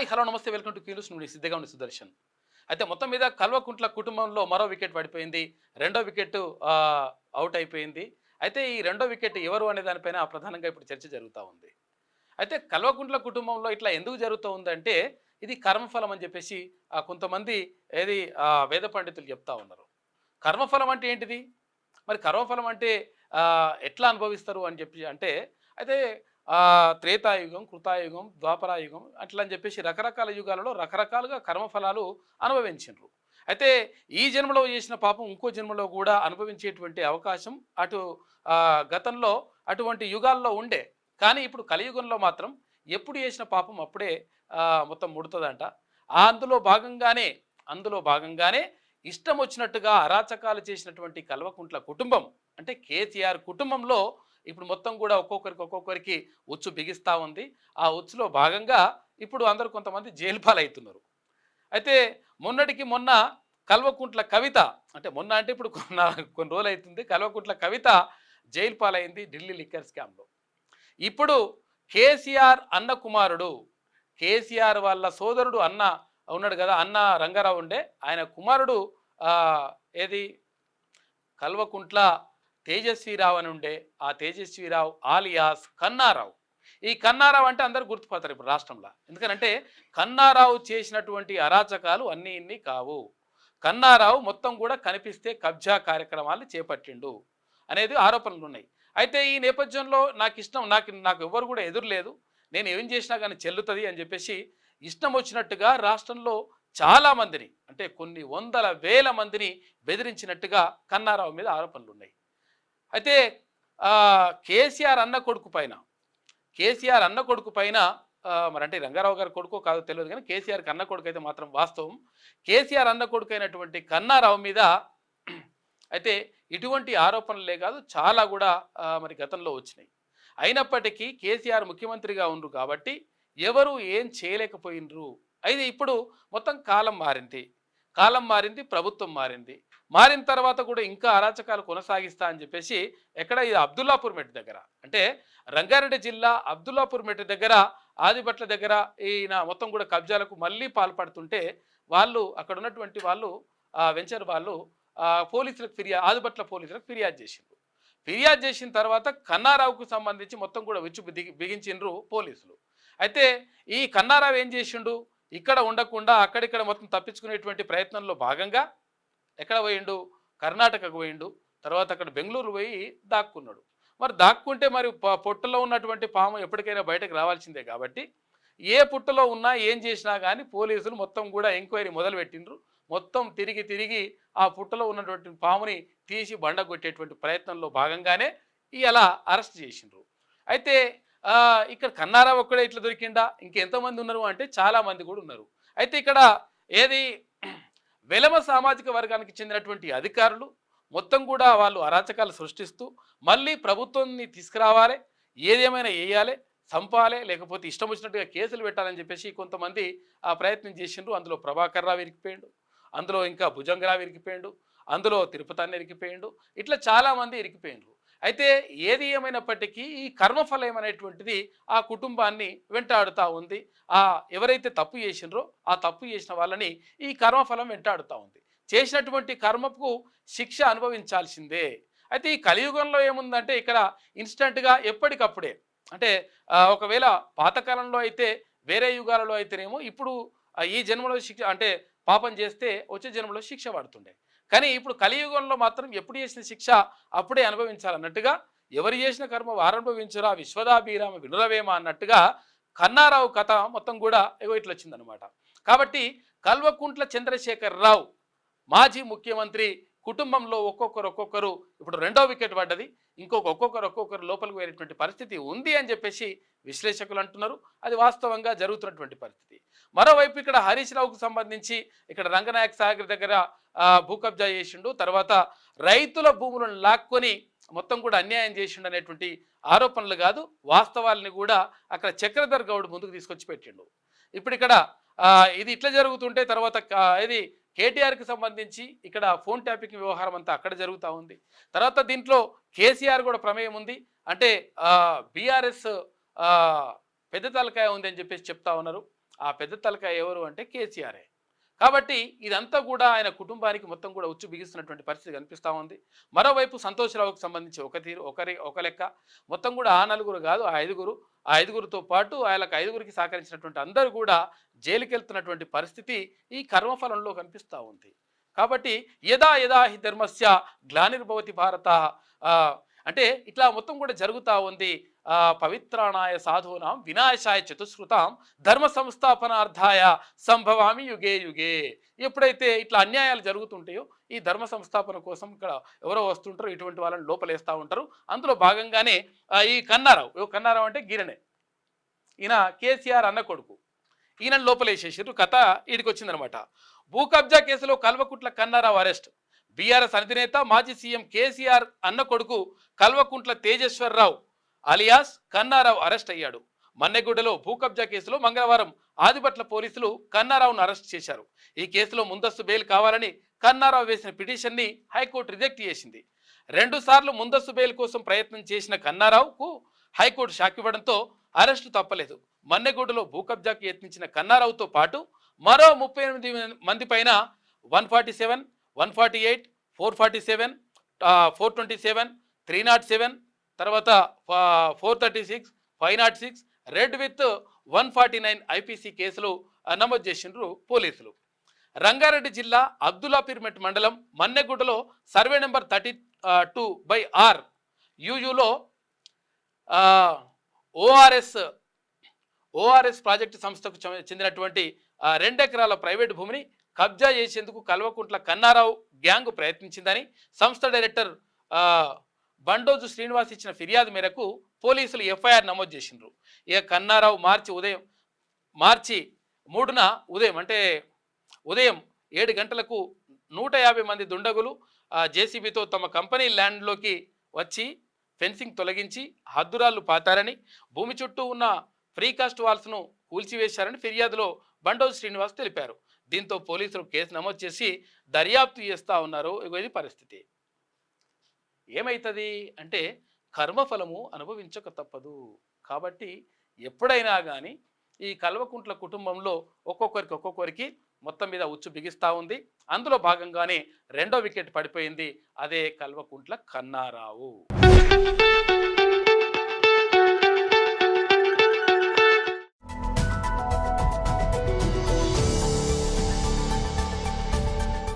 Hi hello నమస్తే welcome to కీలూస్ నుండి సిద్ధంగా ఉంది సుదర్శన్. అయితే మొత్తం మీద కల్వకుంట్ల కుటుంబంలో మరో వికెట్ పడిపోయింది. రెండో వికెట్ అవుట్ అయిపోయింది. అయితే ఈ రెండో వికెట్ ఎవరు అనే దానిపైన ప్రధానంగా ఇప్పుడు చర్చ జరుగుతూ ఉంది. అయితే కల్వకుంట్ల కుటుంబంలో ఇట్లా ఎందుకు జరుగుతూ ఉందంటే ఇది కర్మఫలం అని చెప్పేసి కొంతమంది ఏది వేద పండితులు చెప్తా ఉన్నారు. కర్మఫలం అంటే ఏంటిది? మరి కర్మఫలం అంటే ఎట్లా అనుభవిస్తారు అని చెప్పి అంటే అయితే త్రేతాయుగం, కృతాయుగం, ద్వాపరాయుగం అట్లా అని చెప్పేసి రకరకాల యుగాలలో రకరకాలుగా కర్మఫలాలు అనుభవించిండ్రు. అయితే ఈ జన్మలో చేసిన పాపం ఇంకో జన్మలో కూడా అనుభవించేటువంటి అవకాశం అటు గతంలో అటువంటి యుగాల్లో ఉండే. కానీ ఇప్పుడు కలియుగంలో మాత్రం ఎప్పుడు చేసిన పాపం అప్పుడే మొత్తం ముడుతుందంట. అందులో భాగంగానే ఇష్టం వచ్చినట్టుగా అరాచకాలు చేసినటువంటి కల్వకుంట్ల కుటుంబం అంటే కేసీఆర్ కుటుంబంలో ఇప్పుడు మొత్తం కూడా ఒక్కొక్కరికి ఉచ్చు బిగిస్తూ ఉంది. ఆ ఉచ్చులో భాగంగా ఇప్పుడు అందరూ కొంతమంది జైలు పాలవుతున్నారు. అయితే మొన్నటికి మొన్న కల్వకుంట్ల కవిత అంటే మొన్న అంటే ఇప్పుడు కొన్ని రోజులు అవుతుంది. కల్వకుంట్ల కవిత జైలు పాలైంది ఢిల్లీ లిక్కర్ స్కామ్లో. ఇప్పుడు కేసీఆర్ అన్న కుమారుడు కేసీఆర్ వాళ్ళ సోదరుడు అన్న ఉన్నాడు కదా, అన్న రంగారావు ఉండే ఆయన కుమారుడు ఏది కల్వకుంట్ల తేజస్వీరావు అని ఉండే. ఆ తేజస్వీరావు ఆలియాస్ కన్నారావు. ఈ కన్నారావు అంటే అందరు గుర్తుపడతారు ఇప్పుడు రాష్ట్రంలో. ఎందుకంటే కన్నారావు చేసినటువంటి అరాచకాలు అన్నీ ఇన్ని కావు. కన్నారావు మొత్తం కూడా కనిపిస్తే కబ్జా కార్యక్రమాలు చేపట్టిండు అనేది ఆరోపణలు ఉన్నాయి. అయితే ఈ నేపథ్యంలో నాకు ఇష్టం, నాకు ఎవరు కూడా ఎదురులేదు, నేను ఏం చేసినా కానీ చెల్లుతుంది అని చెప్పేసి ఇష్టం వచ్చినట్టుగా రాష్ట్రంలో చాలామందిని అంటే కొన్ని వందల వేల మందిని బెదిరించినట్టుగా కన్నారావు మీద ఆరోపణలు ఉన్నాయి. అయితే కేసీఆర్ అన్న కొడుకు పైన మరంటే రంగారావు గారి కొడుకు కాదో తెలియదు కానీ కేసీఆర్కి అన్న కొడుకు అయితే మాత్రం వాస్తవం. కేసీఆర్ అన్న కొడుకు అయినటువంటి కన్నారావు మీద అయితే ఇటువంటి ఆరోపణలే కాదు చాలా కూడా మరి గతంలో వచ్చినాయి. అయినప్పటికీ కేసీఆర్ ముఖ్యమంత్రిగా ఉండ్రు కాబట్టి ఎవరు ఏం చేయలేకపోయినరు. అయితే ఇప్పుడు మొత్తం కాలం మారింది, ప్రభుత్వం మారిన తర్వాత కూడా ఇంకా అరాచకాలు కొనసాగిస్తా అని చెప్పేసి ఎక్కడ ఇది అబ్దుల్లాపూర్ మెట్ దగ్గర అంటే రంగారెడ్డి జిల్లా అబ్దుల్లాపూర్ మెట్ దగ్గర ఆదిబట్ల దగ్గర ఈయన మొత్తం కూడా కబ్జాలకు మళ్ళీ పాల్పడుతుంటే వాళ్ళు అక్కడ ఉన్నటువంటి వాళ్ళు వెంచర్ వాళ్ళు ఆదిబట్ల పోలీసులకు ఫిర్యాదు చేసిన తర్వాత కన్నారావుకు సంబంధించి మొత్తం కూడా విచ్చు బిగించిండ్రు పోలీసులు. అయితే ఈ కన్నారావు ఏం చేసిండు, ఇక్కడ ఉండకుండా అక్కడిక్కడ మొత్తం తప్పించుకునేటువంటి ప్రయత్నంలో భాగంగా ఎక్కడ పోయిండు, కర్ణాటకకు పోయిండు. తర్వాత అక్కడ బెంగళూరు పోయి దాక్కున్నాడు. మరి దాక్కుంటే మరి పొట్టలో ఉన్నటువంటి పాము ఎప్పటికైనా బయటకు రావాల్సిందే కాబట్టి ఏ పుట్టలో ఉన్నా ఏం చేసినా కానీ పోలీసులు మొత్తం కూడా ఎంక్వైరీ మొదలుపెట్టిండ్రు. మొత్తం తిరిగి ఆ పుట్టలో ఉన్నటువంటి పాముని తీసి బండగొట్టేటువంటి ప్రయత్నంలో భాగంగానే ఇలా అరెస్ట్ చేసిండ్రు. అయితే ఇక్కడ కన్నారావు ఒక్కడే ఇట్లా దొరికిండా, ఇంకెంతమంది ఉన్నారు అంటే చాలామంది కూడా ఉన్నారు. అయితే ఇక్కడ ఏది వెలమ సామాజిక వర్గానికి చెందినటువంటి అధికారులు మొత్తం కూడా వాళ్ళు అరాచకాలు సృష్టిస్తూ మళ్ళీ ప్రభుత్వాన్ని తీసుకురావాలి, ఏదేమైనా వేయాలి, చంపాలి, లేకపోతే ఇష్టం వచ్చినట్టుగా కేసులు పెట్టాలని చెప్పేసి కొంతమంది ప్రయత్నం చేసిండ్రు. అందులో ప్రభాకర్ రావు ఇరికిపోయిండు, అందులో ఇంకా భుజంగరావు ఇరికిపోయిండు, అందులో తిరుపతి ఇరికిపోయిండు, ఇట్లా చాలామంది ఇరికిపోయిండ్రు. అయితే ఏది ఏమైనప్పటికీ ఈ కర్మఫలం అనేటువంటిది ఆ కుటుంబాన్ని వెంటాడుతూ ఉంది. ఎవరైతే తప్పు చేసినరో ఆ తప్పు చేసిన వాళ్ళని ఈ కర్మఫలం వెంటాడుతూ ఉంది. చేసినటువంటి కర్మకు శిక్ష అనుభవించాల్సిందే. అయితే ఈ కలియుగంలో ఏముందంటే ఇక్కడ ఇన్స్టంట్గా ఎప్పటికప్పుడే అంటే ఒకవేళ పాతకాలంలో అయితే వేరే యుగాలలో అయితేనేమో ఇప్పుడు ఈ జన్మలో శిక్ష అంటే పాపం చేస్తే వచ్చే జన్మలో శిక్ష పడుతుండే. కానీ ఇప్పుడు కలియుగంలో మాత్రం ఎప్పుడు చేసిన శిక్ష అప్పుడే అనుభవించాలన్నట్టుగా ఎవరు చేసిన కర్మ వారనుభవించరా విశ్వదాభిరామ వినురవేమ అన్నట్టుగా కన్నారావు కథ మొత్తం కూడా ఇట్లా వచ్చిందనమాట. కాబట్టి కల్వకుంట్ల చంద్రశేఖర్ రావు మాజీ ముఖ్యమంత్రి కుటుంబంలో ఒక్కొక్కరు ఇప్పుడు రెండో వికెట్ పడ్డది, ఒక్కొక్కరు లోపలికి వెళ్ళేటువంటి పరిస్థితి ఉంది అని చెప్పేసి విశ్లేషకులు అంటున్నారు. అది వాస్తవంగా జరుగుతున్నటువంటి పరిస్థితి. మరోవైపు ఇక్కడ హరీష్ రావుకు సంబంధించి ఇక్కడ రంగనాయక సాగర్ దగ్గర భూ కబ్జా చేసిండు, తర్వాత రైతుల భూములను లాక్కొని మొత్తం కూడా అన్యాయం చేసిండు అనేటువంటి ఆరోపణలు కాదు, వాస్తవాలని కూడా అక్కడ చక్రధర్ గౌడ్ ముందుకు తీసుకొచ్చి పెట్టిండు. ఇప్పుడు ఇక్కడ ఇది ఇట్లా జరుగుతుంటే తర్వాత ఇది కేటీఆర్కి సంబంధించి ఇక్కడ ఫోన్ ట్యాపింగ్ వ్యవహారం అంతా అక్కడ జరుగుతూ ఉంది. తర్వాత దీంట్లో కేసీఆర్ కూడా ప్రమేయం ఉంది, అంటే బీఆర్ఎస్ పెద్ద తలకాయ ఉంది అని చెప్పేసి చెప్తా ఉన్నారు. ఆ పెద్ద తలకాయ ఎవరు అంటే కేసీఆరే. కాబట్టి ఇదంతా కూడా ఆయన కుటుంబానికి మొత్తం కూడా ఉచ్చు బిగిస్తున్నటువంటి పరిస్థితి కనిపిస్తూ ఉంది. మరోవైపు సంతోషరావుకు సంబంధించి ఒక తీరు ఒక లెక్క, మొత్తం కూడా ఆ నలుగురు కాదు ఆ ఐదుగురు, ఆ ఐదుగురితో పాటు ఆయనకు ఐదుగురికి సహకరించినటువంటి అందరూ కూడా జైలుకెళ్తున్నటువంటి పరిస్థితి ఈ కర్మఫలంలో కనిపిస్తూ ఉంది. కాబట్టి యదా యదా హి ధర్మస్య గ్లానిర్భవతి భారత, అంటే ఇట్లా మొత్తం కూడా జరుగుతూ ఉంది. పవిత్రాణాయ సాధూనాం వినాశాయ చతుశ్రుతాం ధర్మ సంస్థాపనార్థాయ సంభవామి యుగే యుగే. ఎప్పుడైతే ఇట్లా అన్యాయాలు జరుగుతుంటాయో ఈ ధర్మ సంస్థాపన కోసం ఇక్కడ ఎవరో వస్తుంటారో ఇటువంటి వాళ్ళని లోపలేస్తూ ఉంటారు. అందులో భాగంగానే ఈ కన్నారావు అంటే గిరణే, ఈయన కేసీఆర్ అన్న కొడుకు, ఈయన లోపలేసేసారు. కథ ఈడికి వచ్చిందనమాట. భూ కబ్జా కేసులో కల్వకుంట్ల కన్నారావు అరెస్ట్. బీఆర్ఎస్ అధినేత మాజీ సీఎం కేసీఆర్ అన్న కొడుకు కల్వకుంట్ల తేజేశ్వరరావు అలియాస్ కన్నారావు అరెస్ట్ అయ్యాడు. మన్నెగూడలో భూ కబ్జా కేసులో మంగళవారం ఆదిపట్ల పోలీసులు కన్నారావును అరెస్ట్ చేశారు. ఈ కేసులో ముందస్తు బెయిల్ కావాలని కన్నారావు వేసిన పిటిషన్ని హైకోర్టు రిజెక్ట్ చేసింది. 2 సార్లు ముందస్తు బెయిల్ కోసం ప్రయత్నం చేసిన కన్నారావుకు హైకోర్టు షాక్ ఇవ్వడంతో అరెస్టు తప్పలేదు. మన్నెగూడలో భూ కబ్జాకు యత్నించిన కన్నారావుతో పాటు మరో 38 మంది పైన 147, 148, 447, 427, 307, తర్వాత 436, 506, రెడ్ విత్ 149 ఐపీసీ కేసులు నమోదు చేసిండ్రు పోలీసులు. రంగారెడ్డి జిల్లా అబ్దుల్లాపీర్మెట్ మండలం మన్నెగూడలో సర్వే నెంబర్ 32/R యూయూలో ఓఆర్ఎస్ ప్రాజెక్టు సంస్థకు చెందినటువంటి 2 ఎకరాల ప్రైవేటు భూమిని కబ్జా చేసేందుకు కల్వకుంట్ల కన్నారావు గ్యాంగ్ ప్రయత్నించిందని సంస్థ డైరెక్టర్ బండోజు శ్రీనివాస్ ఇచ్చిన ఫిర్యాదు మేరకు పోలీసులు ఎఫ్ఐఆర్ నమోదు చేసిండ్రు. ఇక కన్నారావు మార్చి 3న ఉదయం 7 గంటలకు 150 మంది దుండగులు జేసీబీతో తమ కంపెనీ ల్యాండ్లోకి వచ్చి ఫెన్సింగ్ తొలగించి హద్దురాళ్లు పాతారని, భూమి చుట్టూ ఉన్న ఫ్రీకాస్ట్ వాల్స్ను కూల్చివేశారని ఫిర్యాదులో బండోజు శ్రీనివాస్ తెలిపారు. దీంతో పోలీసులు కేసు నమోదు చేసి దర్యాప్తు చేస్తూ ఉన్నారు. ఇది పరిస్థితి. ఏమవుతుంది అంటే కర్మఫలము అనుభవించక తప్పదు. కాబట్టి ఎప్పుడైనా కానీ ఈ కల్వకుంట్ల కుటుంబంలో ఒక్కొక్కరికి మొత్తం మీద ఉచ్చు బిగిస్తూ ఉంది. అందులో భాగంగానే 2వ వికెట్ పడిపోయింది. అదే కల్వకుంట్ల కన్నారావు.